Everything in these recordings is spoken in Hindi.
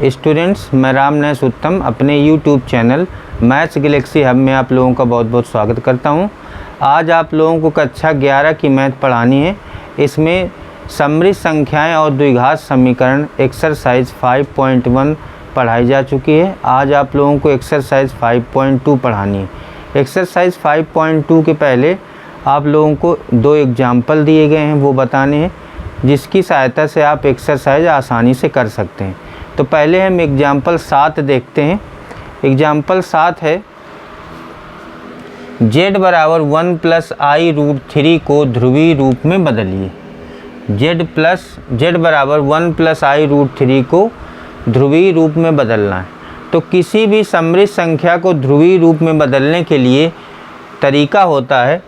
स्टूडेंट्स, मैं रामनेस उत्तम अपने YouTube channel maths Galaxy hub में आप लोगों का बहुत बहुत स्वागत करता हूं। आज आप लोगों को कक्षा 11 की मैथ पढ़ानी है। इसमें समृद्ध संख्याएं और द्विघात समीकरण एक्सरसाइज 5.1 पढ़ाई जा चुकी है। आज आप लोगों को एक्सरसाइज 5.2 पढ़ानी है। एक्सरसाइज 5.2 के पहले आप लोगों को दो एग्जाम्पल दिए गए हैं, वो बताने हैं, जिसकी सहायता से आप एक्सरसाइज आसानी से कर सकते हैं। तो पहले हम एग्जाम्पल 7 देखते हैं। एग्जाम्पल 7 है, z बराबर 1 + i√3 को ध्रुवीय रूप में बदलिए। z बराबर 1 + i√3 को ध्रुवीय रूप में बदलना है। तो किसी भी समृद्ध संख्या को ध्रुवीय रूप में बदलने के लिए तरीका होता है,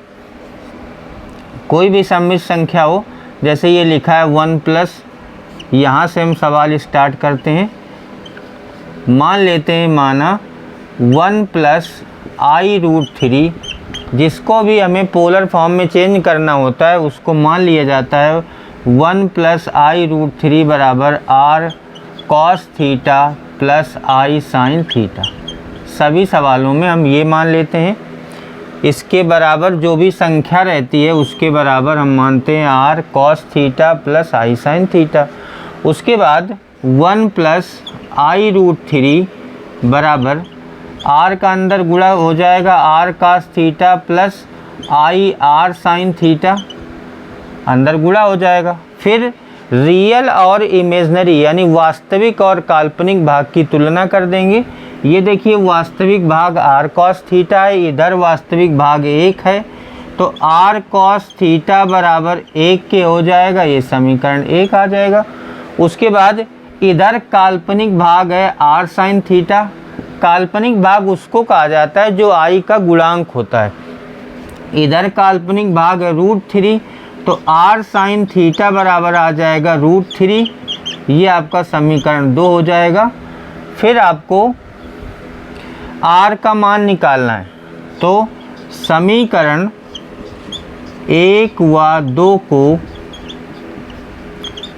कोई भी समृद्ध संख्या हो, जैसे ये लिखा है 1+, यहाँ से हम सवाल स्टार्ट करते हैं। मान लेते हैं, माना 1 + i√3, जिसको भी हमें पोलर फॉर्म में चेंज करना होता है उसको मान लिया जाता है 1 + i√3 बराबर r cos theta plus i sin theta. सभी सवालों में हम ये मान लेते हैं। इसके बराबर जो भी संख्या रहती है उसके बराबर हम मानते हैं r cos theta plus i sin theta. उसके बाद 1 + i√3 बराबर r का अंदर गुणा हो जाएगा r cos theta plus i r sin theta, अंदर गुणा हो जाएगा। फिर रियल और इमेजनरी यानी वास्तविक और काल्पनिक भाग की तुलना कर देंगे। ये देखिए, वास्तविक भाग r cos थीटा है, इधर वास्तविक भाग 1 है, तो r cos थीटा बराबर 1 के हो जाएगा, ये समीकरण 1 आ जाएगा। उसके बाद इधर काल्पनिक भाग है r sin थीटा। काल्पनिक भाग उसको कहा जाता है जो i का गुणांक होता है। इधर काल्पनिक भाग है √3, तो r sin थीटा बराबर आ जाएगा √3। ये आपका समीकरण 2 हो जाएगा। फिर आपको r का मान निकालना है, तो समीकरण 1 व 2 को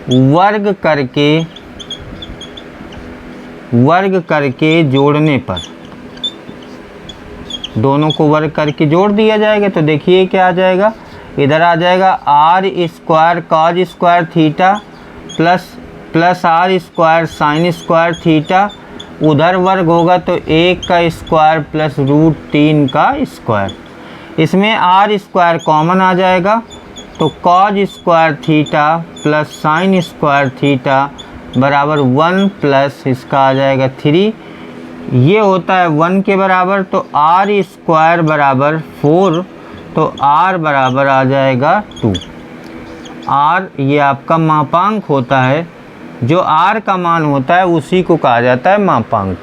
वर्ग करके जोड़ने पर, दोनों को वर्ग करके जोड़ दिया जाएगा। तो देखिए क्या आ जाएगा, इधर आ जाएगा r² cos² theta plus r² sin² theta, उधर वर्ग होगा तो 1 का स्क्वायर प्लस √3 का स्क्वायर। इसमें r² कॉमन आ जाएगा, तो cos² theta plus sin² theta बराबर 1 प्लस इसका आ जाएगा 3। ये होता है 1 के बराबर, तो r² बराबर 4, तो r बराबर आ जाएगा 2। r ये आपका मापांक होता है, जो r का मान होता है उसी को कहा जाता है मापांक।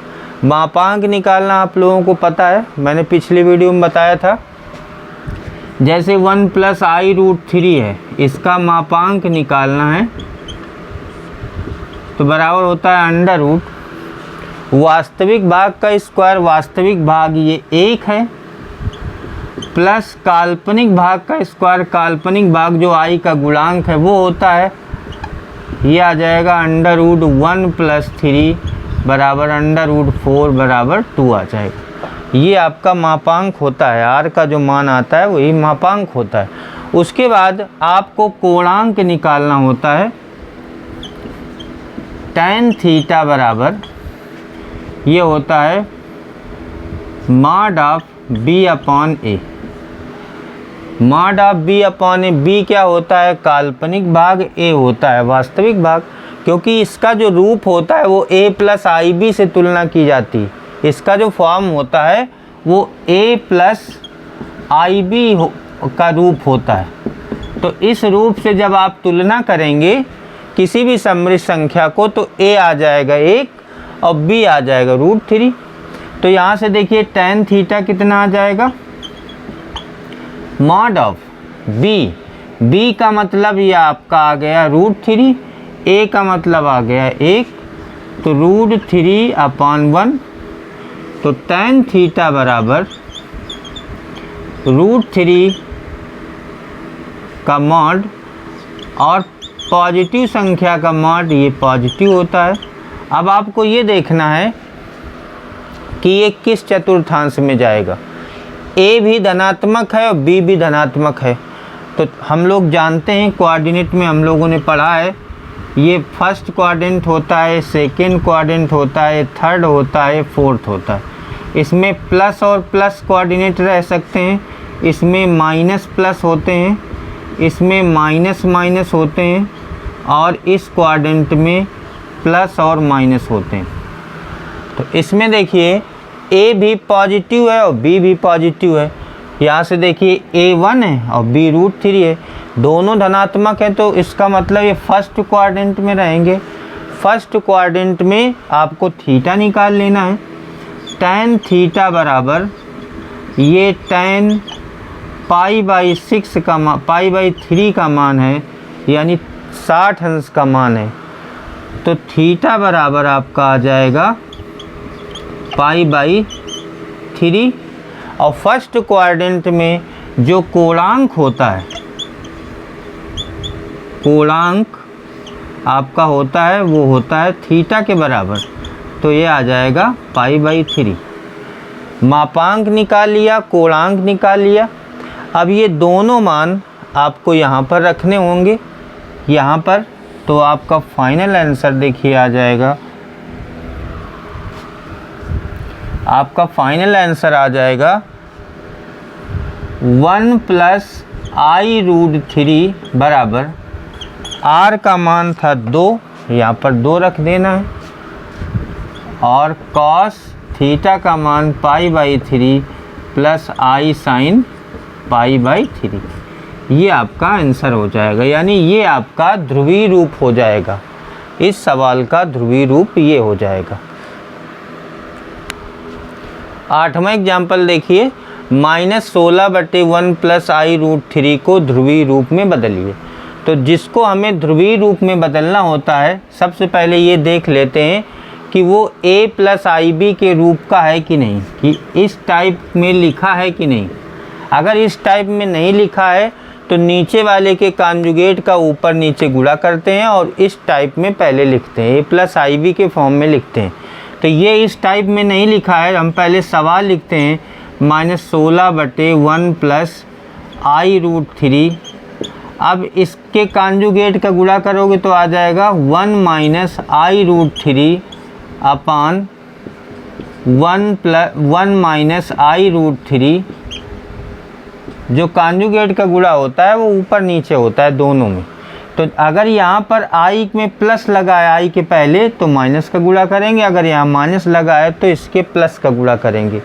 मापांक निकालना आप लोगों को पता है, मैंने पिछली वीडियो में बताया था। जैसे 1 + i√3 है, इसका मापांक निकालना है तो बराबर होता है √ वास्तविक भाग का स्क्वायर, वास्तविक भाग ये 1 है, प्लस काल्पनिक भाग का स्क्वायर, काल्पनिक भाग जो i का गुणांक है वो होता है, ये आ जाएगा √1 + 3 बराबर √4 बराबर 2 आ जाएगा। ये आपका मापांक होता है, r का जो मान आता है वही मापांक होता है। उसके बाद आपको कोणांक निकालना होता है। tan थीटा बराबर ये होता है mod of b/a। mod of b/a, b क्या होता है, काल्पनिक भाग, a होता है वास्तविक भाग। क्योंकि इसका जो रूप होता है वो a + ib से तुलना की जाती है। इसका जो फॉर्म होता है वो a + ib का रूप होता है। तो इस रूप से जब आप तुलना करेंगे किसी भी समृद्ध संख्या को, तो a आ जाएगा 1 और b आ जाएगा √3। तो यहाँ से देखिए tan थीटा कितना आ जाएगा, mod ऑफ b का मतलब ये आपका आ गया √3, a का मतलब आ गया 1, तो √3/1, तो tan थीटा बराबर √3 का मॉड, और पॉजिटिव संख्या का मॉड ये पॉजिटिव होता है, अब आपको ये देखना है कि ये किस चतुर्थांश में जाएगा। ए भी धनात्मक है और बी भी धनात्मक है। तो हम लोग जानते हैं, कोऑर्डिनेट में हम लोगों ने पढ़ा है, ये फर्स्ट क्वाड्रेंट होता है, सेकंड क्वाड्रेंट होता है, थर्ड होता है, फोर्थ होता है। इसमें प्लस और प्लस कोऑर्डिनेट रह सकते हैं, इसमें माइनस प्लस होते हैं, इसमें माइनस माइनस होते हैं, और इस क्वाड्रेंट में प्लस और माइनस होते हैं। तो इसमें देखिए ए भी पॉजिटिव है और बी भी पॉजिटिव है। यहाँ से देखिए A1 है और B √3 है, दोनों धनात्मक है, तो इसका मतलब ये फर्स्ट क्वाड्रेंट में रहेंगे। फर्स्ट क्वाड्रेंट में आपको थीटा निकाल लेना है। tan थीटा बराबर ये tan π/6 का π/3 का मान है, यानी 60 अंश का मान है। तो थीटा बराबर आपका आ जाएगा π/3। और फर्स्ट क्वाड्रेंट में जो कोणांक होता है, कोणांक आपका होता है वो होता है थीटा के बराबर, तो ये आ जाएगा π/3। मापांक निकाल लिया, कोणांक निकाल लिया। अब ये दोनों मान आपको यहाँ पर रखने होंगे, यहाँ पर, तो आपका फाइनल आंसर देखिए आ जाएगा, आपका फाइनल आंसर आ जाएगा 1 + i√3 बराबर, r का मान था 2, यहाँ पर 2 रख देना है, और cos थीटा का मान π/3 + i sin π/3। ये आपका आंसर हो जाएगा, यानी ये आपका ध्रुवीय रूप हो जाएगा। इस सवाल का ध्रुवीय रूप ये हो जाएगा। 8वां एग्जाम्पल देखिए, -16/1 + i√3 को ध्रुवीय रूप में बदलिए। तो जिसको हमें ध्रुवीय रूप में बदलना होता है, सबसे पहले ये देख लेते हैं कि वो a + ib के रूप का है कि नहीं, कि इस टाइप में लिखा है कि नहीं। अगर इस टाइप में नहीं लिखा है तो नीचे वाले के कॉन्जुगेट का ऊपर नीचे गुणा करते हैं और इस टाइप में पहले लिखते हैं, a + ib के फॉर्म में लिखते हैं। तो ये इस टाइप में नहीं लिखा है, हम पहले सवाल लिखते हैं, -16/1 + i√3। अब इसके कॉन्जुगेट का गुणा करोगे तो आ जाएगा 1 - i√3 अपान 1 - i√3। जो कॉन्जुगेट का गुणा होता है वो ऊपर नीचे होता है दोनों में। तो अगर यहाँ पर i में प्लस लगा है i के पहले, तो माइनस का गुणा करेंगे, अगर यहाँ माइनस लगा है तो इसके प्लस का गुणा करेंगे।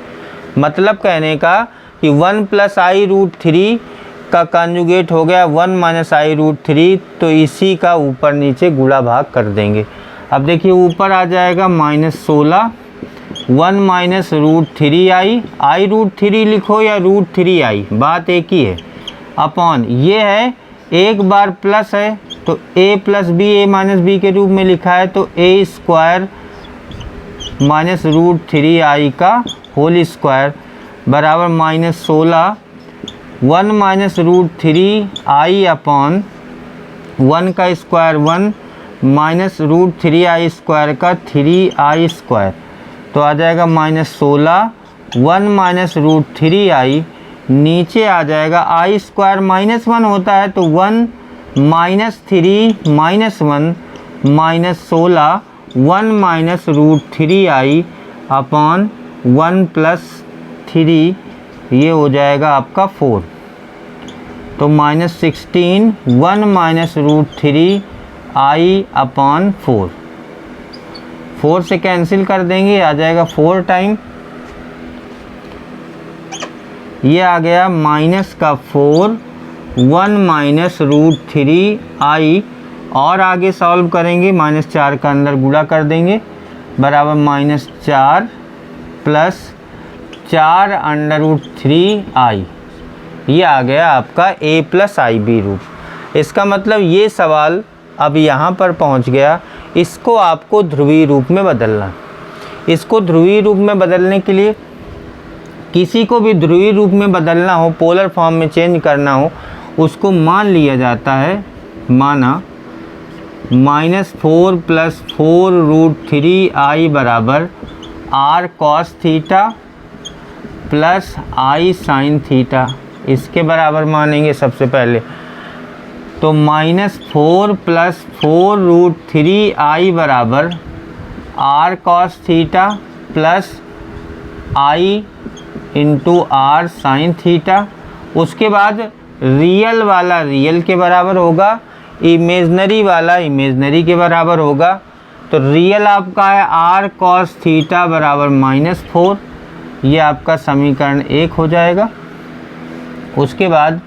मतलब कहने का कि 1 + i√3 का कॉन्जुगेट हो गया 1 - i√3, तो इसी का ऊपर नीचे गुणा भाग कर देंगे। अब देखिए ऊपर आ जाएगा -16, 1 - √3i, i√3 लिखो या √3i, बात एक ही है, अपॉन ये है, एक बार प्लस है तो a + b, a - b के रूप में लिखा है, तो a² - √3i का होल स्क्वायर बराबर -16, 1 - √3i अपॉन 1 का स्क्वायर 1 -√3i² का 3i²। तो आ जाएगा -16, 1 - √3i, नीचे आ जाएगा i² -1 होता है, तो 1 - 3 - 1 -16, 1 - √3i अपॉन 1 + 3, ये हो जाएगा आपका 4। तो -16, 1 - √3i अपॉन 4, 4 से कैंसिल कर देंगे, आ जाएगा 4 टाइम, ये आ गया -4, 1 - √3i, और आगे सॉल्व करेंगे, -4 का अंदर गुणा कर देंगे, बराबर -4 + 4 √3i। ये आ गया आपका a + ib रूप। इसका मतलब ये सवाल अब यहाँ पर पहुँच गया, इसको आपको ध्रुवीय रूप में बदलना। इसको ध्रुवीय रूप में बदलने के लिए, किसी को भी ध्रुवीय रूप में बदलना हो, पोलर फॉर्म में चेंज करना हो, उसको मान लिया जाता है, माना -4 + 4√3i बराबर r cos theta plus i sin theta, इसके बराबर मानेंगे सबसे पहले। तो -4 + 4√3i बराबर r cos theta plus i into r sin theta. उसके बाद रियल वाला रियल के बराबर होगा, इमेजनरी वाला इमेजनरी के बराबर होगा। तो रियल आपका है r cos थीटा बराबर -4, ये आपका समीकरण 1 हो जाएगा। उसके बाद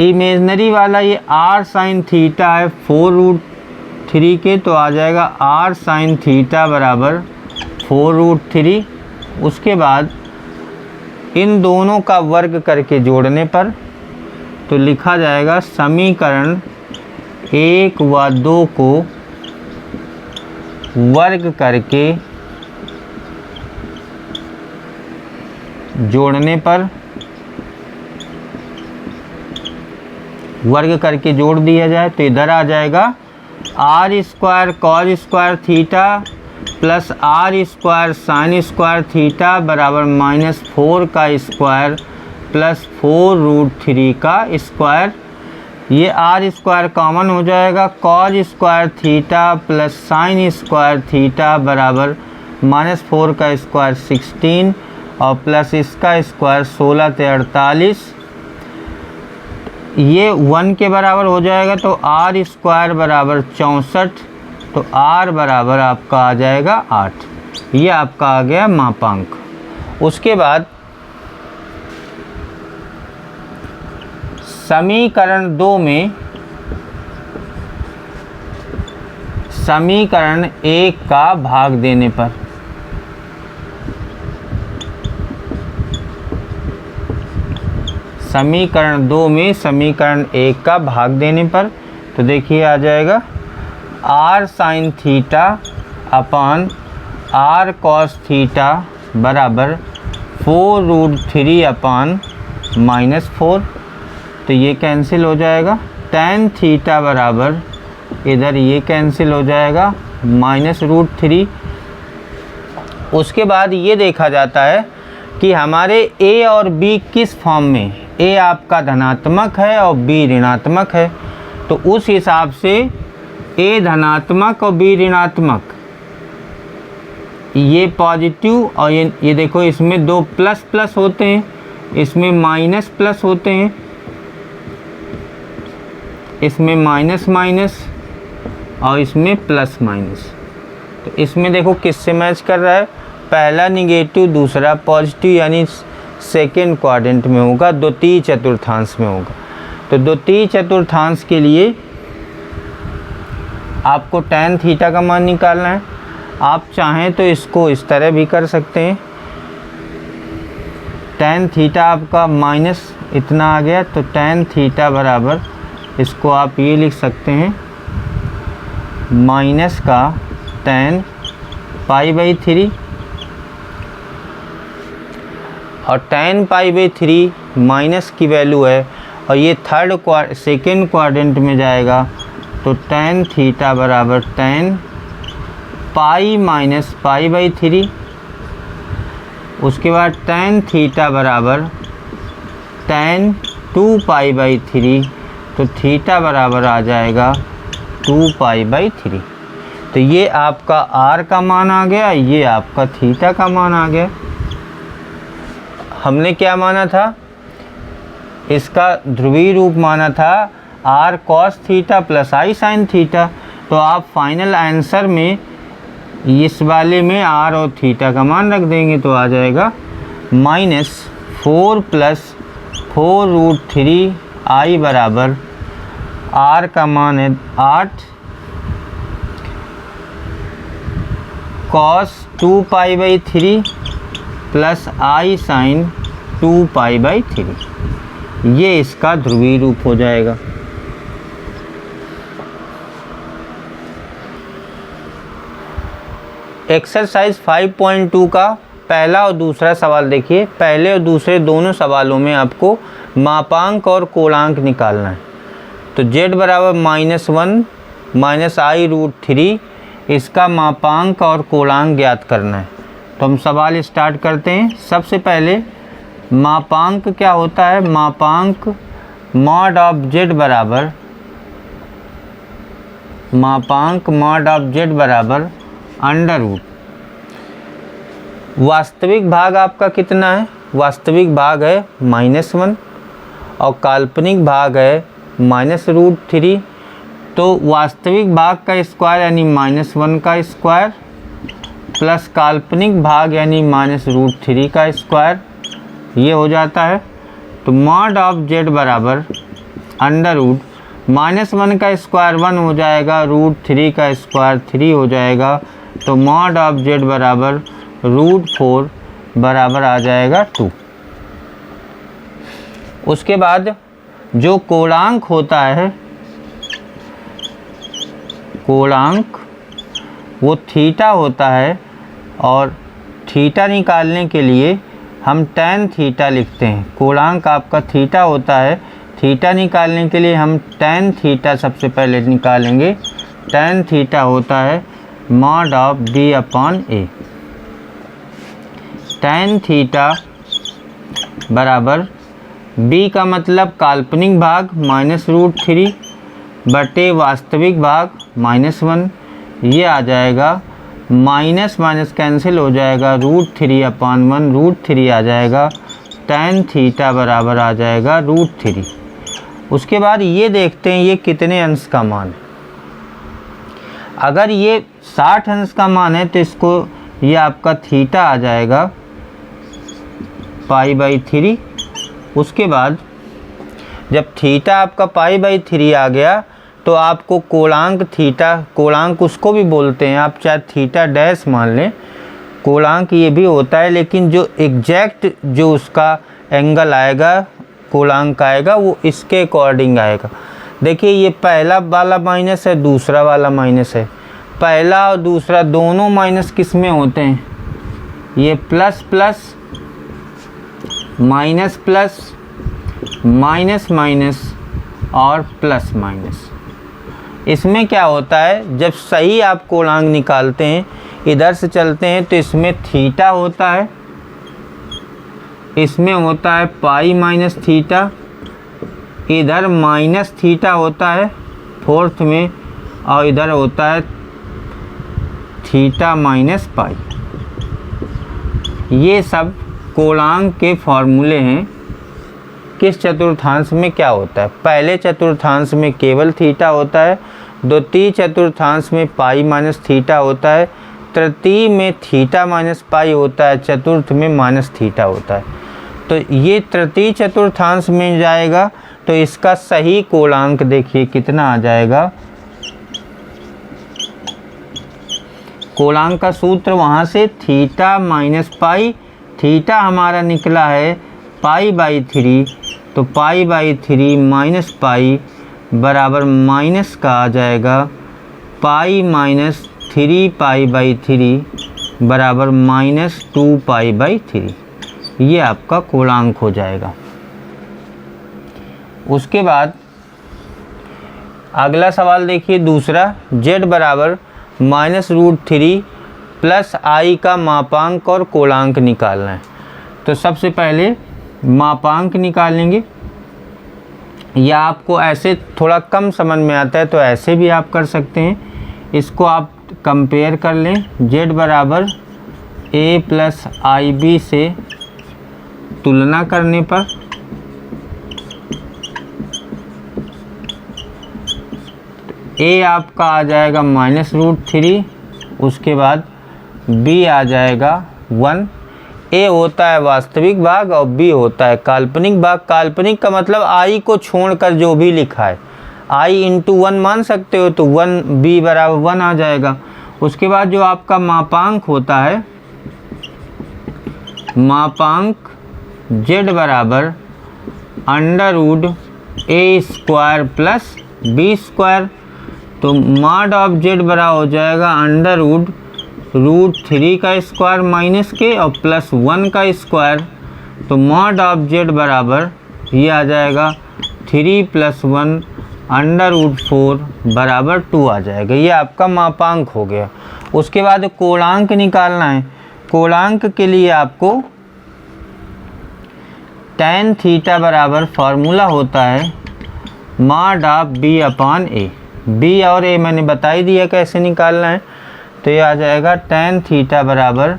इमेजनरी वाला ये r sin थीटा है 4√3 के, तो आ जाएगा r sin थीटा बराबर 4√3। उसके बाद इन दोनों का वर्ग करके जोड़ने पर तो लिखा जाएगा समीकरण 1 व 2 को वर्ग करके जोड़ने पर, वर्ग करके जोड़ दिया जाए तो इधर आ जाएगा r² cos² theta plus r² sin² theta बराबर -4 का स्क्वायर प्लस 4√3 का स्क्वायर। ये r² कॉमन हो जाएगा, cos² theta plus sin² theta बराबर -4 का स्क्वायर 16 और प्लस इसका स्क्वायर 16 × 48, ये 1 के बराबर हो जाएगा। तो r² बराबर 64, तो r बराबर आपका आ जाएगा 8। ये आपका आ गया मापांक। उसके बाद समीकरण 2 में समीकरण 1 का भाग देने पर, समीकरण 2 में समीकरण 1 का भाग देने पर तो देखिए आ जाएगा r sin theta upon r cos theta बराबर 4√3 अपान -4, तो ये कैंसिल हो जाएगा। tan थीटा बराबर इधर ये कैंसिल हो जाएगा -√3। उसके बाद ये देखा जाता है कि हमारे a और b किस फॉर्म में, a आपका धनात्मक है और b ऋणात्मक है, तो उस हिसाब से a धनात्मक और b ऋणात्मक, ये पॉजिटिव और ये देखो इसमें 2 प्लस प्लस होते हैं, इसमें माइनस प्लस होते हैं, इसमें माइनस माइनस और इसमें प्लस माइनस। तो इसमें देखो किससे मैच कर रहा है, पहला निगेटिव दूसरा पॉजिटिव, यानी सेकेंड क्वाड्रेंट में होगा, द्वितीय चतुर्थांश में होगा। तो द्वितीय चतुर्थांश के लिए आपको tan थीटा का मान निकालना है। आप चाहें तो इसको इस तरह भी कर सकते हैं, tan थीटा आपका माइनस इतना आ गया, तो tan थीटा बराबर इसको आप ये लिख सकते हैं माइनस का tan π/3, और tan π/3 माइनस की वैल्यू है और ये सेकेंड क्वाड्रेंट में जाएगा, तो tan थीटा बराबर tan π - π/3। उसके बाद tan थीटा बराबर tan 2π/3, तो थीटा बराबर आ जाएगा 2π/3। तो ये आपका r का मान आ गया, ये आपका थीटा का मान आ गया। हमने क्या माना था, इसका ध्रुवीय रूप माना था r cos theta plus i sin theta. तो आप फाइनल आंसर में इस वाले में r और थीटा का मान रख देंगे, तो आ जाएगा -4 + 4√3i बराबर r का मान है 8 cos 2π/3 प्लस i sin 2π/3, ये इसका ध्रुवीय रूप हो जाएगा। एक्सरसाइज 5.2 का पहला और दूसरा सवाल देखिए। पहले और दूसरे दोनों सवालों में आपको मापांक और कोणांक निकालना है। तो z बराबर -1 माइनस आई रूट थ्री, इसका मापांक और कोणांक ज्ञात करना है। तो हम सवाल स्टार्ट करते हैं। सबसे पहले मापांक क्या होता है? मापांक मॉड ऑफ जेड बराबर, मापांक मॉड ऑफ जेड बराबर अंडर रूट। वास्तविक भाग आपका कितना है? वास्तविक भाग है -1 और काल्पनिक भाग है -√3। तो वास्तविक भाग का स्क्वायर यानी -1 का स्क्वायर प्लस काल्पनिक भाग यानी -√3 का स्क्वायर, ये हो जाता है। तो मॉड ऑफ जेड बराबर अंडर रूट, -1 का स्क्वायर 1 हो जाएगा, √3 का स्क्वायर 3 हो जाएगा। तो मॉड ऑफ जेड बराबर √4 बराबर आ जाएगा 2। उसके बाद जो कोणांक होता है, कोणांक वो थीटा होता है, और थीटा निकालने के लिए हम tan थीटा लिखते हैं। कोणांक आपका थीटा होता है, थीटा निकालने के लिए हम tan थीटा सबसे पहले निकालेंगे। tan थीटा होता है mod of b/a। tan theta बराबर b का मतलब काल्पनिक भाग -√3 बटे वास्तविक भाग -1, ये आ जाएगा। माइनस माइनस कैंसिल हो जाएगा, √3/1, √3 आ जाएगा। tan थीटा बराबर आ जाएगा √3। उसके बाद ये देखते हैं ये कितने अंश का मान है। अगर ये 60 अंश का मान है तो इसको, ये आपका थीटा आ जाएगा π/3। उसके बाद जब थीटा आपका π/3 आ गया तो आपको कोणांक थीटा, कोणांक उसको भी बोलते हैं, आप चाहे थीटा डैश मान लें, कोणांक ये भी होता है, लेकिन जो एग्जैक्ट जो उसका एंगल आएगा, कोणांक आएगा, वो इसके अकॉर्डिंग आएगा। देखिए ये पहला वाला माइनस है, दूसरा वाला माइनस है। पहला और दूसरा दोनों माइनस किस में होते हैं? ये plus plus minus plus minus minus और प्लस माइनस। इसमें क्या होता है, जब सही आप कोणांक निकालते हैं, इधर से चलते हैं तो इसमें थीटा होता है, इसमें होता है π-थीटा, इधर माइनस थीटा होता है फोर्थ में, और इधर होता है थीटा -π। ये सब कोणांक के फॉर्मूले हैं। किस चतुर्थांश में क्या होता है? पहले चतुर्थांश में केवल थीटा होता है, द्वितीय चतुर्थांश में π-थीटा होता है, तृतीय में थीटा -π होता है, चतुर्थ में -थीटा होता है। तो ये तृतीय चतुर्थांश में जाएगा, तो इसका सही कोणांक देखिए कितना आ जाएगा। कोणांक का सूत्र वहाँ से थीटा -π, थीटा हमारा निकला है π/3, तो π/3 -π बराबर माइनस का आ जाएगा π-3π/3 बराबर -2π/3। ये आपका कोणांक हो जाएगा। उसके बाद अगला सवाल देखिए दूसरा, z बराबर -√3 प्लस i का मापांक और कोणांक निकालना है। तो सबसे पहले मापांक निकालेंगे, या आपको ऐसे थोड़ा कम समझ में आता है तो ऐसे भी आप कर सकते हैं। इसको आप कंपेयर कर लें, z बराबर a प्लस IB से तुलना करने पर a आपका आ जाएगा -√3, उसके बाद b आ जाएगा 1। a होता है वास्तविक भाग और b होता है काल्पनिक भाग। काल्पनिक का मतलब i को छोड़कर जो भी लिखा है, i इंटू 1 मान सकते हो, तो 1 b बराबर 1 आ जाएगा। उसके बाद जो आपका मापांक होता है, मापांक z बराबर √a² प्लस b²। तो मॉड ऑफ z बराबर हो जाएगा √√3 का स्क्वायर माइनस के और प्लस 1 का स्क्वायर। तो मॉड ऑफ z बराबर ये आ जाएगा 3 + 1 √4 बराबर 2 आ जाएगा। ये आपका मापांक हो गया। उसके बाद कोणांक निकालना है। कोणांक के लिए आपको tan थीटा बराबर फार्मूला होता है मॉड ऑफ b/a। b और a मैंने बता ही दिया कैसे निकालना है। तो ये आ जाएगा tan थीटा बराबर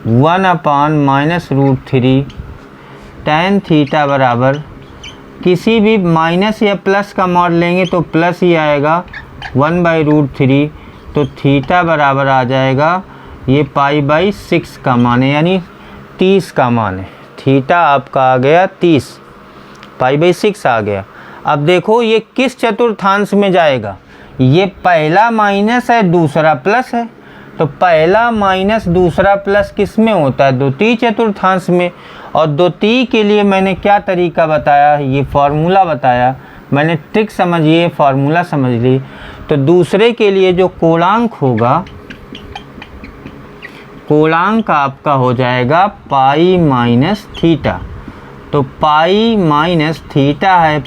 1/-√3। tan थीटा बराबर किसी भी माइनस या प्लस का मॉड लेंगे तो प्लस ही आएगा 1/√3। तो थीटा बराबर आ जाएगा ये π/6 का मान है, यानी 30 का मान है। थीटा आपका आ गया 30, π/6 आ गया। अब देखो ये किस चतुर्थांश में जाएगा। ये पहला माइनस है, दूसरा प्लस है। तो पहला माइनस दूसरा प्लस किस में होता है? द्वितीय चतुर्थांश में। और द्वितीय के लिए मैंने क्या तरीका बताया, ये फार्मूला बताया मैंने, ट्रिक समझिए, फार्मूला समझ ली। तो दूसरे के लिए जो कोणांक होगा, कोणांक आपका हो जाएगा π-θ। तो π-θ है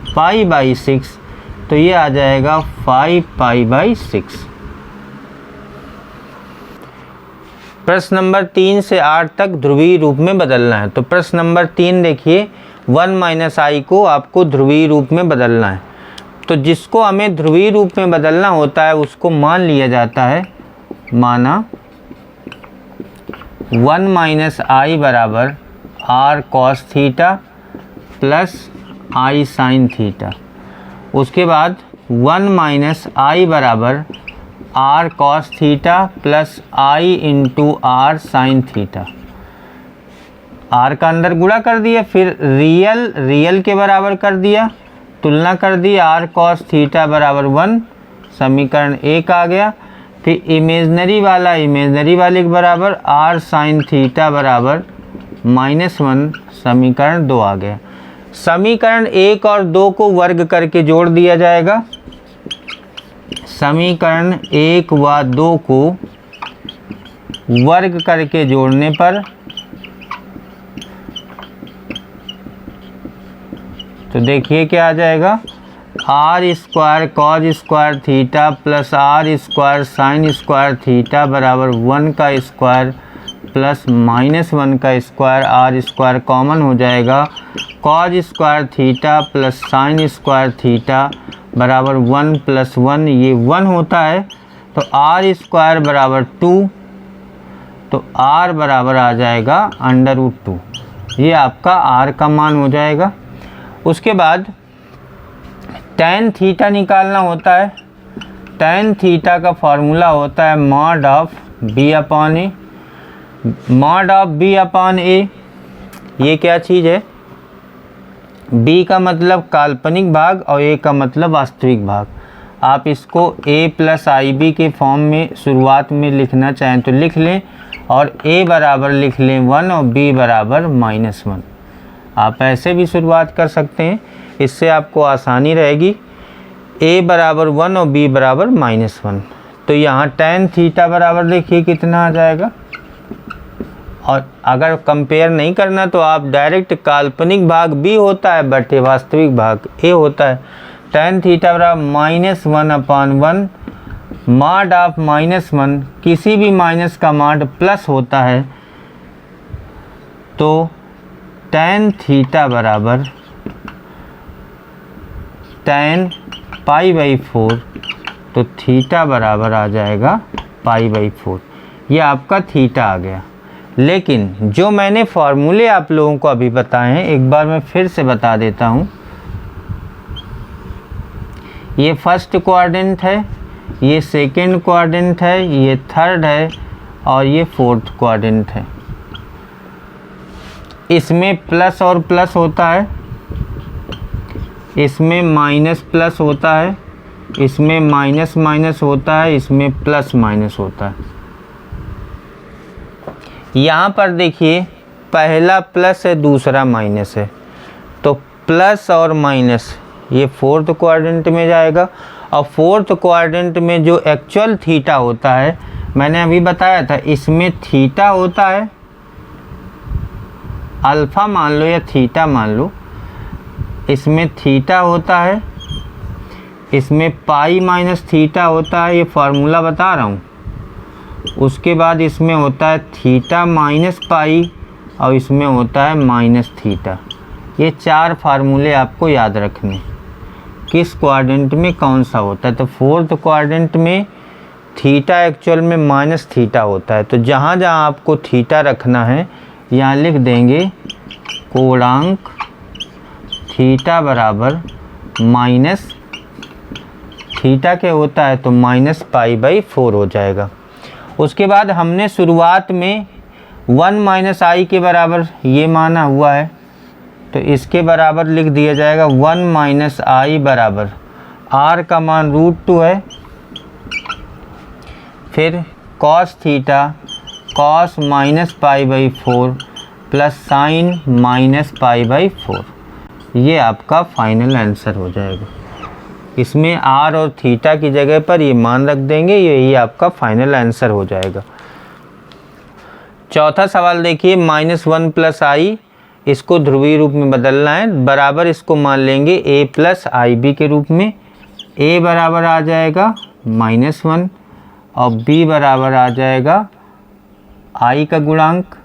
π/6, तो ये आ जाएगा 5π/6। प्रश्न नंबर 3 से 8 तक ध्रुवीय रूप में बदलना है। तो प्रश्न नंबर 3 देखिए, 1 - i को आपको ध्रुवीय रूप में बदलना है। तो जिसको हमें ध्रुवीय रूप में बदलना होता है उसको मान लिया जाता है, माना 1 - i बराबर r cos theta plus i sin theta. उसके बाद 1 - i बराबर r cos theta plus i × r sin theta. r का अंदर गुणा कर दिया, फिर रियल के बराबर कर दिया, तुलना कर दी, r cos थीटा बराबर 1, समीकरण 1 आ गया। फिर इमेजनरी वाले के बराबर r sin थीटा बराबर -1, समीकरण 2 आ गया। समीकरण 1 और 2 को वर्ग करके जोड़ दिया जाएगा। समीकरण 1 व 2 को वर्ग करके जोड़ने पर तो देखिए क्या आ जाएगा, r² cos² theta plus r² sin² theta बराबर 1 का स्क्वायर प्लस -1 का स्क्वायर, r² कॉमन हो जाएगा, cos² theta plus sin² theta बराबर 1 + 1, ये 1 होता है। तो r² बराबर 2, तो r बराबर आ जाएगा √2। ये आपका r का मान हो जाएगा। उसके बाद tan थीटा निकालना होता है। tan थीटा का फॉर्मूला होता है mod of b/a। Mod of b/a, ये क्या चीज़ है? b का मतलब काल्पनिक भाग और a का मतलब वास्तविक भाग। आप इसको a + ib के फॉर्म में शुरुआत में लिखना चाहें तो लिख लें, और a बराबर लिख लें 1 और b बराबर -1। आप ऐसे भी शुरुआत कर सकते हैं, इससे आपको आसानी रहेगी। a बराबर 1 और b बराबर -1। तो यहाँ tan थीटा बराबर देखिए कितना आ जाएगा। और अगर कंपेयर नहीं करना तो आप डायरेक्ट काल्पनिक भाग b होता है बटे वास्तविक भाग a होता है। tan थीटा बराबर -1/1, मॉड ऑफ -1, किसी भी माइनस का मॉड प्लस होता है। तो tan थीटा बराबर tan π/4, तो थीटा बराबर आ जाएगा π/4। ये आपका थीटा आ गया। लेकिन जो मैंने फार्मूले आप लोगों को अभी बताए हैं, एक बार मैं फिर से बता देता हूँ। ये फर्स्ट क्वाड्रेंट है, ये सेकंड क्वाड्रेंट है, ये थर्ड है और ये फोर्थ क्वाड्रेंट है। इसमें प्लस और प्लस होता है, इसमें माइनस प्लस होता है, इसमें माइनस माइनस होता है, इसमें प्लस माइनस होता है। यहाँ पर देखिए पहला प्लस है, दूसरा माइनस है, तो प्लस और माइनस ये फोर्थ क्वाड्रेंट में जाएगा। और फोर्थ क्वाड्रेंट में जो एक्चुअल थीटा होता है, मैंने अभी बताया था, इसमें थीटा होता है, अल्फ़ा मान लो या थीटा मान लो, इसमें थीटा होता है इसमें पाई माइनस थीटा होता है, ये फार्मूला बता रहा हूँ। उसके बाद इसमें होता है थीटा माइनस पाई और इसमें होता है माइनस थीटा। ये 4 फार्मूले आपको याद रखने, किस क्वाड्रेंट में कौन सा होता है। तो फोर्थ क्वाड्रेंट में थीटा एक्चुअल में माइनस थीटा होता है। तो जहाँ जहाँ आपको थीटा रखना है यहाँ लिख देंगे कोणांक थीटा बराबर माइनस थीटा के होता है तो माइनस पाई बाई 4 हो जाएगा। उसके बाद हमने शुरुआत में 1 माइनस आई के बराबर ये माना हुआ है, तो इसके बराबर लिख दिया जाएगा 1 माइनस आई बराबर आर का मान √2 है, फिर cos theta cos minus pi by 4 plus sign minus pi by 4। ये आपका फाइनल आंसर हो जाएगा। इसमें आर और थीटा की जगह पर ये मान रख देंगे, यही आपका फाइनल आंसर हो जाएगा। चौथा सवाल देखिए, -1 प्लस आई, इसको ध्रुवीय रूप में बदलना है, बराबर इसको मान लेंगे a प्लस आई बी के रूप में। a बराबर आ जाएगा -1 और b बराबर आ जाएगा i का गुणांक।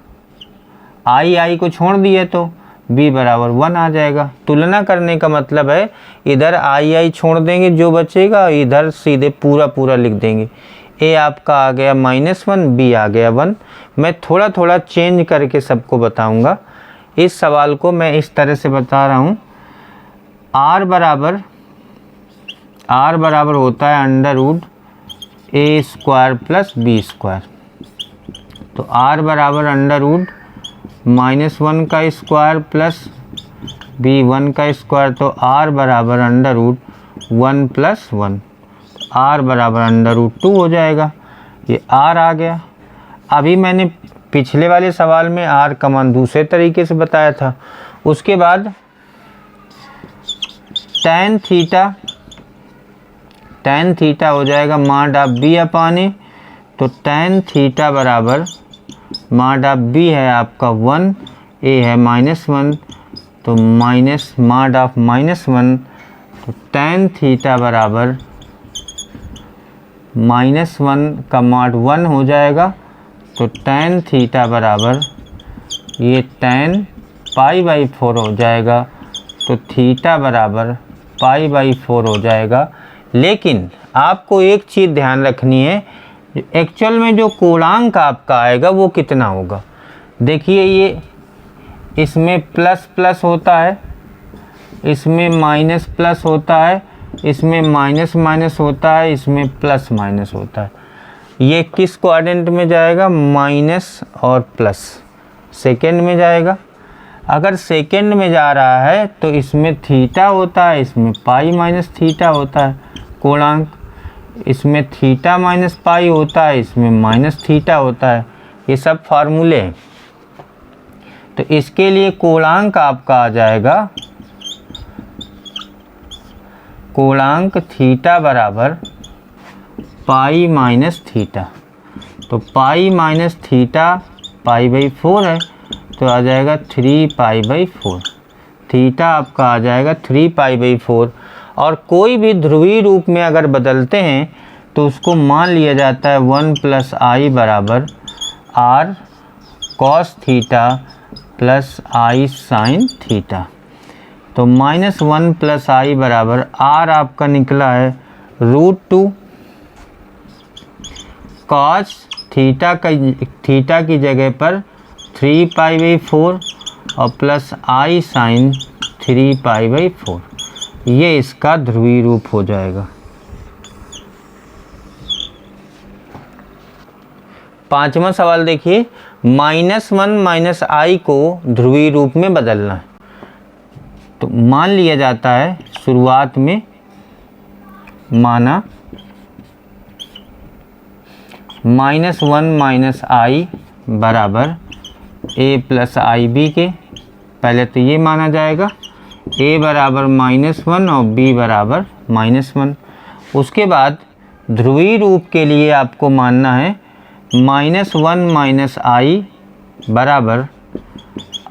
आई को छोड़ दिए तो b बराबर 1 आ जाएगा। तुलना करने का मतलब है इधर आई छोड़ देंगे, जो बचेगा इधर सीधे पूरा लिख देंगे। a आपका आ गया -1, b आ गया 1। मैं थोड़ा थोड़ा चेंज करके सबको बताऊंगा। इस सवाल को मैं इस तरह से बता रहा हूँ, r बराबर होता है √a² प्लस b²। तो r बराबर √-1 का स्क्वायर प्लस b1 का स्क्वायर, तो r बराबर √1 प्लस 1, r बराबर √2 हो जाएगा। ये r आ गया। अभी मैंने पिछले वाले सवाल में r का मान दूसरे तरीके से बताया था। उसके बाद tan थीटा हो जाएगा mod of b upon a। तो tan थीटा बराबर मॉड ऑफ b है आपका 1, a है -1, तो माइनस मॉड ऑफ -1, तो tan थीटा बराबर -1 का मॉड 1 हो जाएगा। तो tan थीटा बराबर ये tan पाई बाई 4 हो जाएगा। तो थीटा बराबर पाई बाई 4 हो जाएगा। लेकिन आपको एक चीज़ ध्यान रखनी है, एक्चुअल में जो कोणांक आपका आएगा वो कितना होगा। देखिए ये इसमें प्लस प्लस होता है, इसमें माइनस प्लस होता है, इसमें माइनस माइनस होता है, इसमें प्लस माइनस होता है। ये किस क्वाड्रेंट में जाएगा? माइनस और प्लस सेकेंड में जाएगा। अगर सेकेंड में जा रहा है तो इसमें थीटा होता है, इसमें पाई माइनस थीटा होता है कोणांक, इसमें थीटा माइनस पाई होता है, इसमें माइनस थीटा होता है। ये सब फार्मूले हैं। तो इसके लिए कोणांक आपका आ जाएगा, कोणांक थीटा बराबर पाई माइनस थीटा। तो pi minus theta pi by 4 है, तो आ जाएगा 3 पाई बाई 4। थीटा आपका आ जाएगा 3 पाई बाई 4। और कोई भी ध्रुवीय रूप में अगर बदलते हैं तो उसको मान लिया जाता है 1 प्लस आई बराबर r cos theta plus i sine theta. तो -1 प्लस आई बराबर आर आपका निकला है √2 कॉस थीटा की जगह पर 3 पाई बाई 4 और plus i sine 3 pi by 4। ये इसका ध्रुवीय रूप हो जाएगा। पांचवा सवाल देखिए, -1 माइनस आई को ध्रुवीय रूप में बदलना है। तो मान लिया जाता है शुरुआत में, माना -1 माइनस आई बराबर a प्लस आई बी के। पहले तो ये माना जाएगा a बराबर -1 और b बराबर -1। उसके बाद ध्रुवीय रूप के लिए आपको मानना है -1 माइनस आई बराबर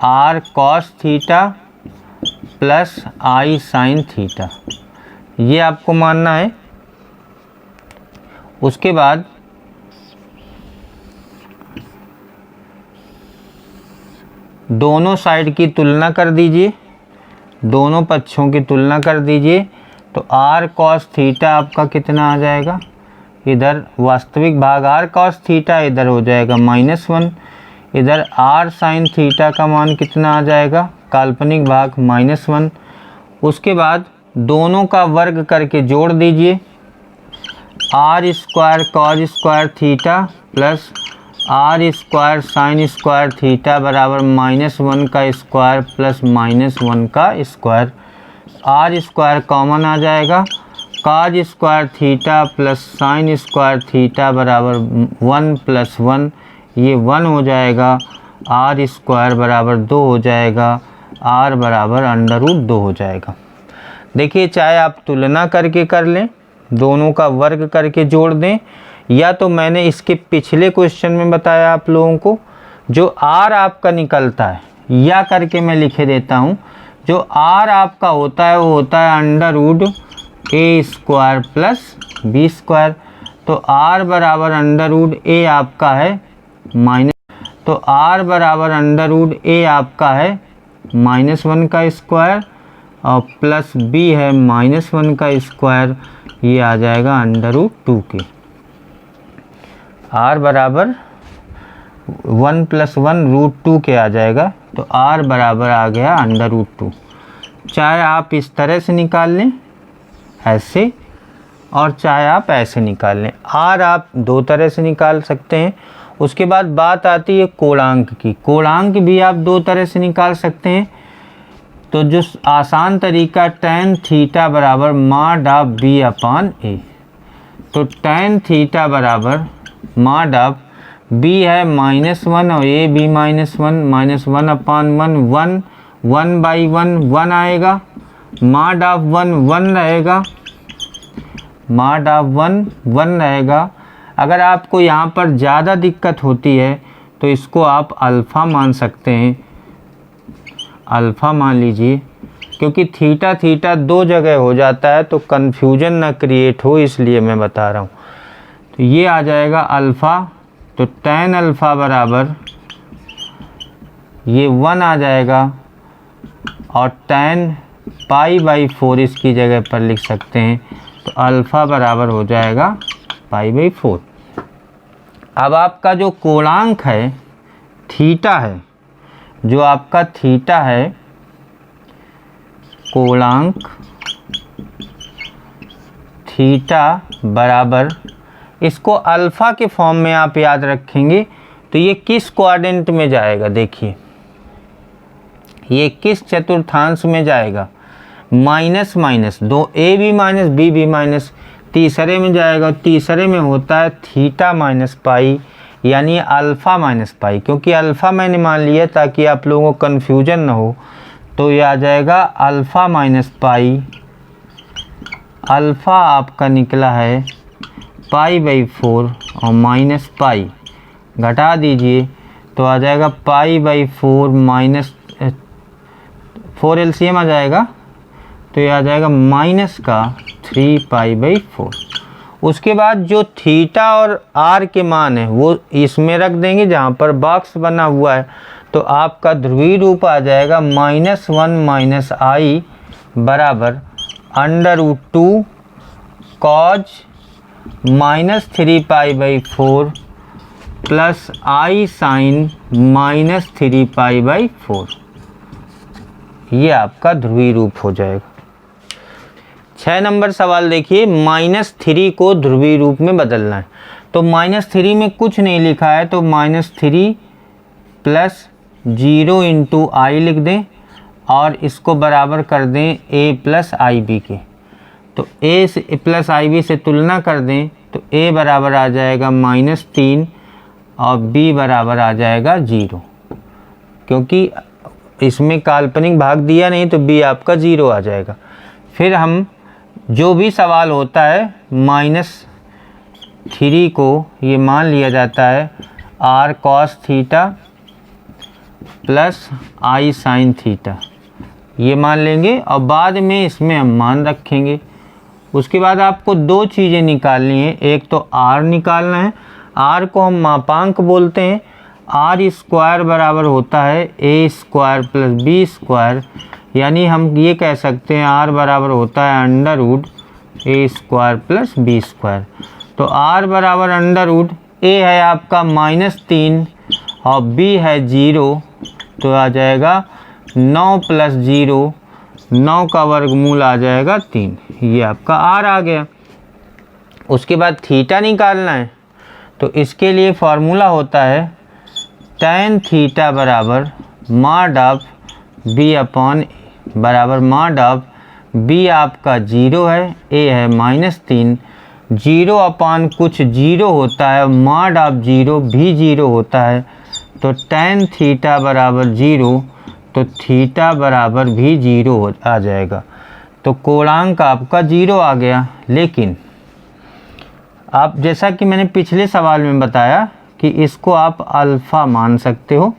r cos theta plus i sine theta. ये आपको मानना है। उसके बाद दोनों साइड की तुलना कर दीजिए, दोनों पक्षों की तुलना कर दीजिए। तो r cos थीटा आपका कितना आ जाएगा, इधर वास्तविक भाग r cos थीटा इधर हो जाएगा -1, इधर r sin थीटा का मान कितना आ जाएगा, काल्पनिक भाग -1। उसके बाद दोनों का वर्ग करके जोड़ दीजिए, r square cos square theta plus r square sine square theta बराबर -1 का स्क्वायर प्लस -1 का स्क्वायर। r स्क्वायर कॉमन आ जाएगा, cos square theta plus sine square theta बराबर 1 + 1, ये 1 हो जाएगा। r स्क्वायर बराबर 2 हो जाएगा, r बराबर √2 हो जाएगा। देखिए, चाहे आप तुलना करके कर लें, दोनों का वर्ग करके जोड़ दें, या तो मैंने इसके पिछले क्वेश्चन में बताया आप लोगों को, जो r आपका निकलता है, या करके मैं लिखे देता हूँ, जो r आपका होता है वो होता है √a² प्लस b²। तो r बराबर √a आपका है तो r बराबर √a आपका है -1 का स्क्वायर और प्लस b है -1 का स्क्वायर, ये आ जाएगा √2 के। r बराबर 1 + 1 √2 के आ जाएगा, तो r बराबर आ गया √2। चाहे आप इस तरह से निकाल लें ऐसे, और चाहे आप ऐसे निकाल लें, r आप दो तरह से निकाल सकते हैं। उसके बाद बात आती है कोणांक की, कोणांक भी आप दो तरह से निकाल सकते हैं। तो जो आसान तरीका tan थीटा बराबर mod ऑफ b/a, तो tan थीटा बराबर mod ऑफ b है -1 और a b -1, -1/1, 1/1 1 आएगा, mod ऑफ 1 1 रहेगा, mod ऑफ 1 1 रहेगा। अगर आपको यहाँ पर ज़्यादा दिक्कत होती है तो इसको आप अल्फ़ा मान सकते हैं, अल्फ़ा मान लीजिए, क्योंकि थीटा थीटा दो जगह हो जाता है तो कन्फ्यूजन ना क्रिएट हो, इसलिए मैं बता रहा हूँ। तो ये आ जाएगा अल्फ़ा, तो tan अल्फ़ा बराबर ये 1 आ जाएगा, और tan π/4 इसकी जगह पर लिख सकते हैं, तो अल्फ़ा बराबर हो जाएगा π/4। अब आपका जो कोणांक है थीटा है, जो आपका थीटा है कोणांक थीटा बराबर, इसको अल्फ़ा के फॉर्म में आप याद रखेंगे तो ये किस क्वाड्रेंट में जाएगा, देखिए ये किस चतुर्थांश में जाएगा, माइनस माइनस, दो A B minus B B minus तीसरे में जाएगा। तीसरे में होता है थीटा माइनस पाई, यानी अल्फ़ा माइनस पाई, क्योंकि अल्फ़ा मैंने मान लिया ताकि आप लोगों को कन्फ्यूजन ना हो। तो ये आ जाएगा अल्फ़ा माइनस पाई, अल्फ़ा आपका निकला है π/4 और माइनस पाई घटा दीजिए तो आ जाएगा π/4 -4 एलसीएम आ जाएगा, तो ये आ जाएगा -3π/4। उसके बाद जो थीटा और r के मान है वो इसमें रख देंगे जहाँ पर बॉक्स बना हुआ है, तो आपका ध्रुवीय रूप आ जाएगा -1 - i बराबर √2 cos -3π/4 प्लस i sin -3π/4, ये आपका ध्रुवीय रूप हो जाएगा। 6 नंबर सवाल देखिए, -3 को ध्रुवीय रूप में बदलना है। तो -3 में कुछ नहीं लिखा है, तो -3 + 0 × i लिख दें और इसको बराबर कर दें a + ib के। तो a + ib से तुलना कर दें तो a बराबर आ जाएगा -3 और b बराबर आ जाएगा 0, क्योंकि इसमें काल्पनिक भाग दिया नहीं तो b आपका 0 आ जाएगा। फिर हम जो भी सवाल होता है -3 को ये मान लिया जाता है r cos theta plus i sin theta, ये मान लेंगे और बाद में इसमें हम मान रखेंगे। उसके बाद आपको दो चीज़ें निकालनी है, एक तो आर निकालना है, आर को हम मापांक बोलते हैं। आर स्क्वायर बराबर होता है ए स्क्वायर प्लस बी स्क्वायर, यानी हम ये कह सकते हैं आर बराबर होता है अंडर रूट ए स्क्वायर प्लस बी स्क्वायर। तो आर बराबर अंडर रूट ए है आपका -3 और बी है 0, तो आ जाएगा 9 + 0, 9 का वर्गमूल आ जाएगा 3, ये आपका आर आ गया। उसके बाद थीटा निकालना है, तो इसके लिए फॉर्मूला होता है tan थीटा बराबर मॉड ऑफ बी अपॉन बराबर मॉड ऑफ बी आपका 0 है, ए है -3, 0 अपॉन कुछ 0 होता है, मॉड ऑफ 0 भी 0 होता है, तो tan थीटा बराबर 0, तो थीटा बराबर भी 0 आ जाएगा। तो कोणांक आपका 0 आ गया। लेकिन आप जैसा कि मैंने पिछले सवाल में बताया कि इसको आप अल्फ़ा मान सकते हो,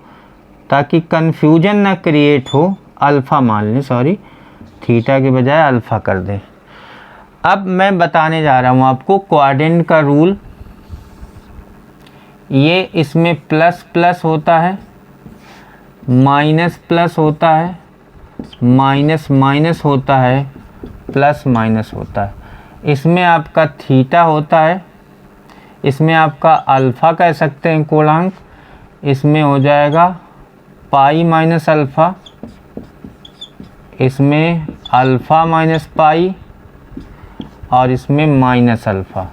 ताकि कन्फ्यूजन ना क्रिएट हो, अल्फ़ा मान लें, सॉरी थीटा के बजाय अल्फ़ा कर दें। अब मैं बताने जा रहा हूँ आपको क्वाड्रेंट का रूल। ये इसमें प्लस प्लस होता है, माइनस प्लस होता है, माइनस माइनस होता है, प्लस माइनस होता है। इसमें आपका थीटा होता है, इसमें आपका अल्फ़ा कह सकते हैं कोणांक, इसमें हो जाएगा पाई माइनस अल्फ़ा, इसमें अल्फ़ा माइनस पाई, और इसमें माइनस अल्फ़ा।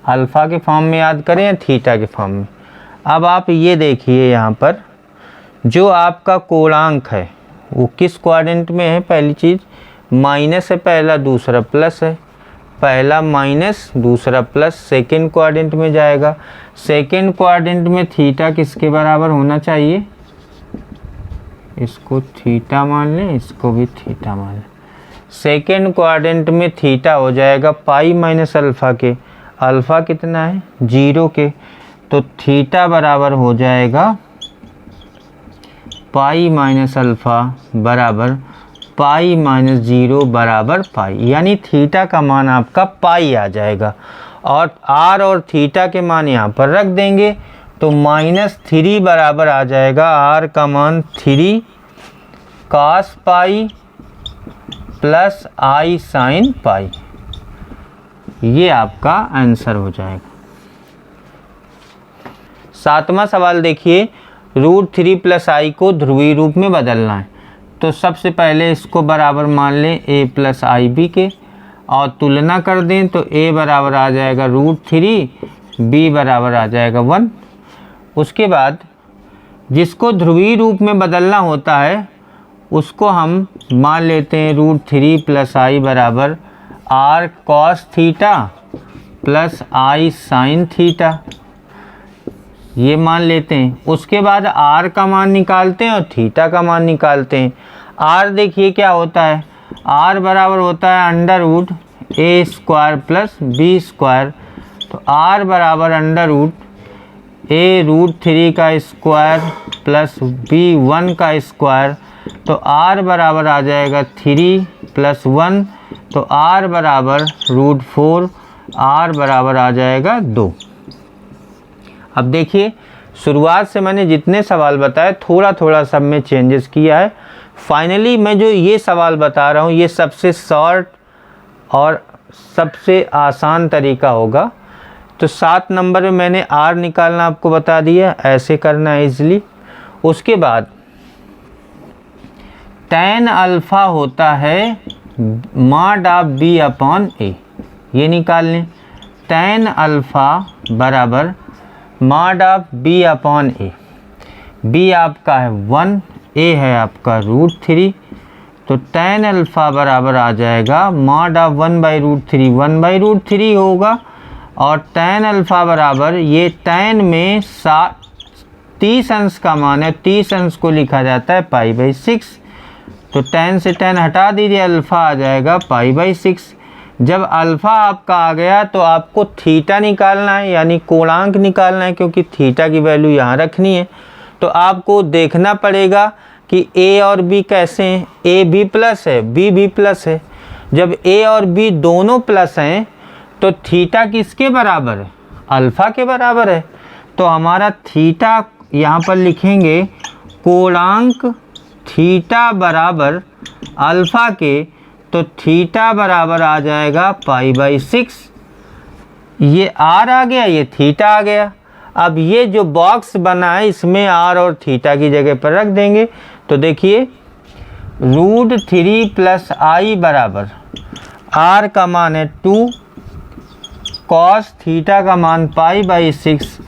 अल्फ़ा के फॉर्म में याद करें या थीटा के फॉर्म में। अब आप ये देखिए यहाँ पर जो आपका कोणांक है वो किस क्वाड्रेंट में है। पहली चीज़ माइनस है पहला, दूसरा प्लस है, पहला माइनस दूसरा प्लस, सेकंड क्वाड्रेंट में जाएगा। सेकंड क्वाड्रेंट में थीटा किसके बराबर होना चाहिए, इसको थीटा मान लें, इसको भी थीटा मान लें। सेकंड क्वाड्रेंट में थीटा हो जाएगा पाई माइनस अल्फ़ा के, अल्फ़ा कितना है 0 के, तो थीटा बराबर हो जाएगा पाई माइनस अल्फ़ा बराबर पाई माइनस 0 बराबर पाई, यानी थीटा का मान आपका पाई आ जाएगा। और आर और थीटा के मान यहाँ पर रख देंगे, तो -3 बराबर आ जाएगा आर का मान 3 cos pi plus i sine pi, ये आपका आंसर हो जाएगा। सातवां सवाल देखिए, √3 + i को ध्रुवीय रूप में बदलना है। तो सबसे पहले इसको बराबर मान लें a + ib के, और तुलना कर दें तो a बराबर आ जाएगा √3, b बराबर आ जाएगा 1। उसके बाद जिसको ध्रुवीय रूप में बदलना होता है उसको हम मान लेते हैं √3 + i बराबर r cos theta plus i sin theta, ये मान लेते हैं। उसके बाद r का मान निकालते हैं और थीटा का मान निकालते हैं। r देखिए क्या होता है, r बराबर होता है अंडर रूट ए स्क्वायर प्लस बी स्क्वायर, तो r बराबर अंडर रूट ए √3 का स्क्वायर प्लस b 1 का स्क्वायर, तो r बराबर आ जाएगा 3 + 1, तो r बराबर √4, r बराबर आ जाएगा 2। अब देखिए शुरुआत से मैंने जितने सवाल बताए थोड़ा थोड़ा सब में चेंजेस किया है। फाइनली मैं जो ये सवाल बता रहा हूँ ये सबसे शॉर्ट और सबसे आसान तरीका होगा। तो 7 नंबर में मैंने r निकालना आपको बता दिया, ऐसे करना है इजली। उसके बाद tan अल्फ़ा होता है mod of b upon a, ये निकाल लें। tan अल्फ़ा बराबर mod of b upon a, b आपका है 1, a है आपका √3, तो tan अल्फ़ा बराबर आ जाएगा मॉड ऑफ 1/√3, 1/√3 होगा। और tan अल्फ़ा बराबर ये tan में 30 अंश का मान है, 30 अंश को लिखा जाता है π/6, तो tan से tan हटा दीजिए, अल्फ़ा आ जाएगा π/6। जब अल्फ़ा आपका आ गया तो आपको थीटा निकालना है, यानी कोणांक निकालना है, क्योंकि थीटा की वैल्यू यहाँ रखनी है। तो आपको देखना पड़ेगा कि a और b कैसे हैं, a भी प्लस है b भी प्लस है। जब a और b दोनों प्लस हैं तो थीटा किसके बराबर है, अल्फ़ा के बराबर है। तो हमारा थीटा यहाँ पर लिखेंगे कोणांक थीटा बराबर अल्फ़ा के, तो थीटा बराबर आ जाएगा π/6। ये r आ गया, ये थीटा आ गया। अब ये जो बॉक्स बना है इसमें r और थीटा की जगह पर रख देंगे। तो देखिए √3 + i बराबर r का मान है 2 cos थीटा का मान π/6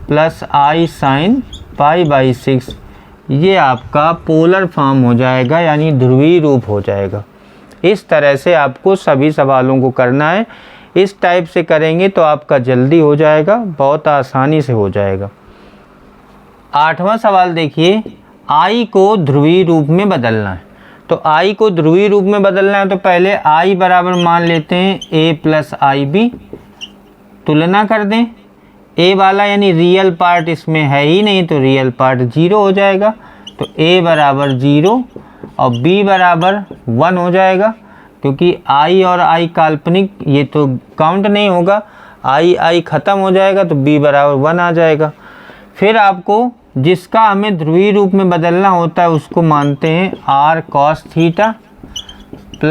+ i sin π/6। ये आपका पोलर फॉर्म हो जाएगा, यानी ध्रुवीय रूप हो जाएगा। इस तरह से आपको सभी सवालों को करना है। इस टाइप से करेंगे तो आपका जल्दी हो जाएगा, बहुत आसानी से हो जाएगा। 8वां सवाल देखिए, i को ध्रुवीय रूप में बदलना है। तो i को ध्रुवीय रूप में बदलना है तो पहले i बराबर मान लेते हैं a + ib, तुलना कर दें। a वाला यानी रियल पार्ट इसमें है ही नहीं तो रियल पार्ट 0 हो जाएगा, तो a बराबर 0 और b बराबर 1 हो जाएगा, क्योंकि i और i काल्पनिक, ये तो काउंट नहीं होगा, i ख़त्म हो जाएगा तो b बराबर 1 आ जाएगा। फिर आपको जिसका हमें ध्रुवीय रूप में बदलना होता है उसको मानते हैं r cos theta +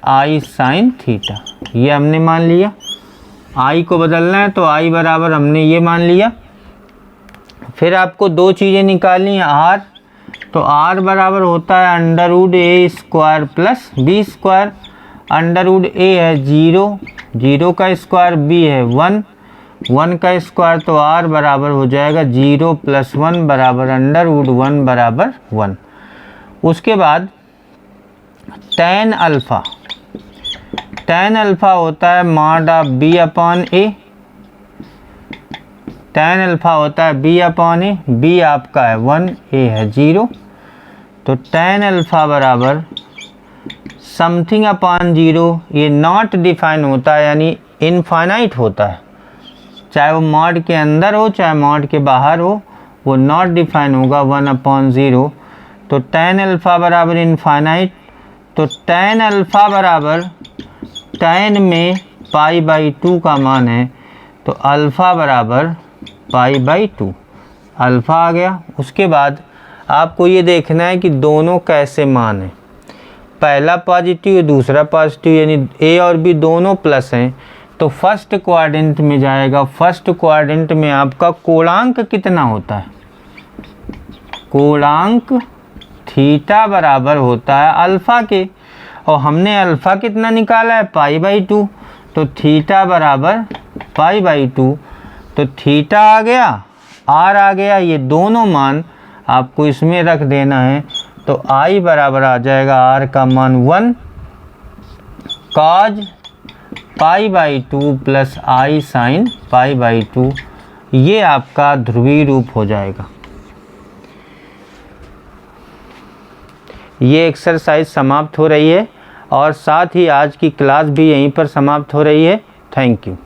i sin theta. ये हमने मान लिया। i को बदलना है तो i बराबर हमने ये मान लिया। फिर आपको दो चीज़ें निकालनी है, r, तो r बराबर होता है √a² + b²। √a है 0, 0 का स्क्वायर, b है 1, 1 का स्क्वायर, तो r बराबर हो जाएगा 0 + 1 बराबर √1 बराबर 1। उसके बाद tan अल्फ़ा, tan अल्फ़ा होता है mod b/a, tan अल्फ़ा होता है b/a, b आपका है 1, a है 0, तो tan अल्फ़ा बराबर समथिंग अपॉन 0। ये नॉट डिफाइन होता है, यानी इनफाइनाइट होता है, चाहे वो मॉड के अंदर हो चाहे मॉड के बाहर हो, वो नॉट डिफाइन होगा 1/0। तो tan अल्फ़ा बराबर इनफाइनाइट, तो tan अल्फ़ा बराबर tan में π/2 का मान है, तो अल्फ़ा बराबर π/2, अल्फ़ा आ गया। उसके बाद आपको ये देखना है कि दोनों कैसे मान है, पहला पॉजिटिव दूसरा पॉजिटिव, यानी a और b दोनों प्लस हैं, तो फर्स्ट क्वाड्रेंट में जाएगा। फर्स्ट क्वाड्रेंट में आपका कोणांक कितना होता है, कोणांक थीटा बराबर होता है अल्फ़ा के, और हमने अल्फ़ा कितना निकाला है π/2, तो थीटा बराबर π/2, तो थीटा आ गया, r आ गया, ये दोनों मान आपको इसमें रख देना है। तो i बराबर आ जाएगा r का मान 1 cos π/2 + i sin π/2। ये आपका ध्रुवीय रूप हो जाएगा। ये एक्सरसाइज समाप्त हो रही है और साथ ही आज की क्लास भी यहीं पर समाप्त हो रही है। Thank you.